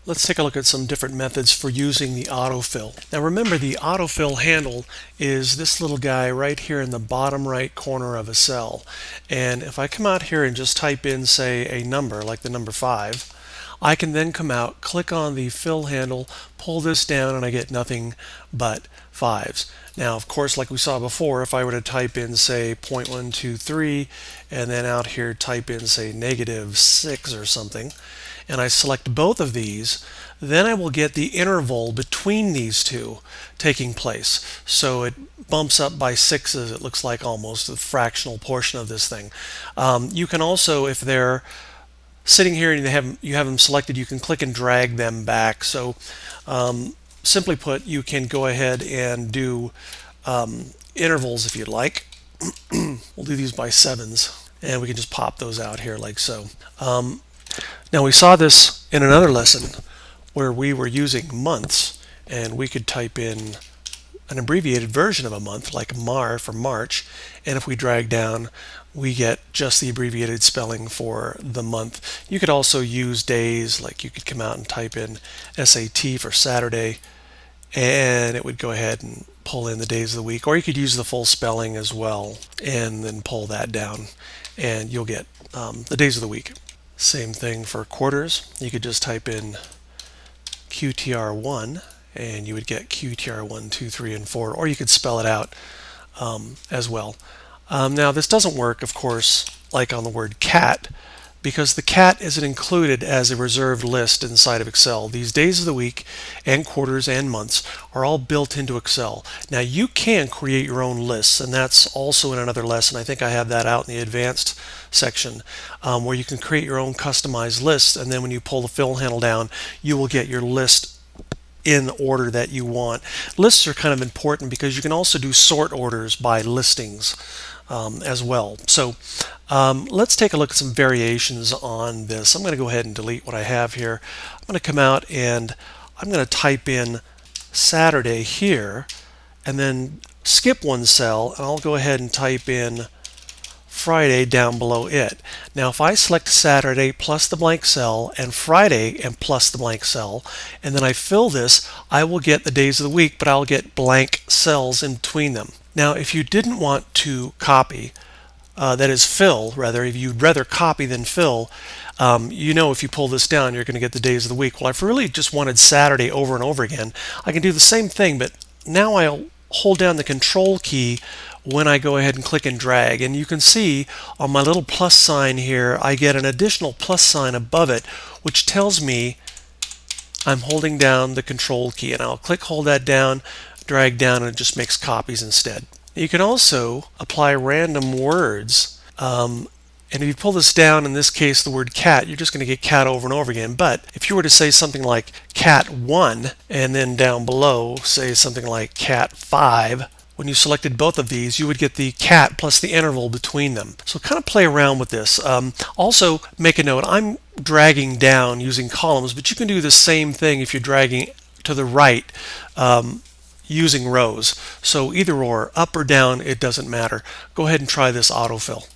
Let's take a look at some different methods for using the autofill. Now remember, the autofill handle is this little guy right here in the bottom right corner of a cell. And if I come out here and just type in, say, a number like the number 5, I can then come out, click on the fill handle, pull this down, and I get nothing but 5s. Now, of course, like we saw before, if I were to type in, say, 0.123, and then out here type in, say, -6 or something, and I select both of these, then I will get the interval between these two taking place. So it bumps up by 6s, it looks like, almost the fractional portion of this thing. You can also, if they're sitting here and you have them selected, you can click and drag them back. So simply put, you can go ahead and do intervals if you'd like. We'll do these by 7s, and we can just pop those out here like so. Now we saw this in another lesson where we were using months, and we could type in an abbreviated version of a month like MAR for March, and if we drag down we get just the abbreviated spelling for the month. You could also use days, like you could come out and type in SAT for Saturday, and it would go ahead and pull in the days of the week, or you could use the full spelling as well and then pull that down, and you'll get the days of the week. Same thing for quarters. You could just type in QTR1 and you would get QTR1, 2, 3, and 4, or you could spell it out as well. Now this doesn't work, of course, like on the word cat, because the cat isn't included as a reserved list inside of Excel. These days of the week and quarters and months are all built into Excel. Now you can create your own lists, and that's also in another lesson. I think I have that out in the advanced section, where you can create your own customized lists, and then when you pull the fill handle down, you will get your list in the order that you want. Lists are kind of important because you can also do sort orders by listings as well. So let's take a look at some variations on this. I'm going to go ahead and delete what I have here. I'm going to come out and I'm going to type in Saturday here and then skip one cell, and I'll go ahead and type in Friday down below it. Now if I select Saturday plus the blank cell and Friday and plus the blank cell, and then I fill this, I will get the days of the week, but I'll get blank cells in between them. Now if you didn't want to copy, that is fill rather, if you'd rather copy than fill, you know if you pull this down you're going to get the days of the week. Well, I've really just wanted Saturday over and over again. I can do the same thing, but now I'll hold down the control key when I go ahead and click and drag, and you can see on my little plus sign here I get an additional plus sign above it, which tells me I'm holding down the control key, and I'll hold that down, drag down, and it just makes copies instead. You can also apply random words, and if you pull this down, in this case the word cat, you're just going to get cat over and over again. But if you were to say something like cat 1 and then down below say something like cat 5, when you selected both of these you would get the cat plus the interval between them. So kind of play around with this. Also make a note, I'm dragging down using columns, but you can do the same thing if you're dragging to the right using rows. So either or, up or down, it doesn't matter. Go ahead and try this autofill.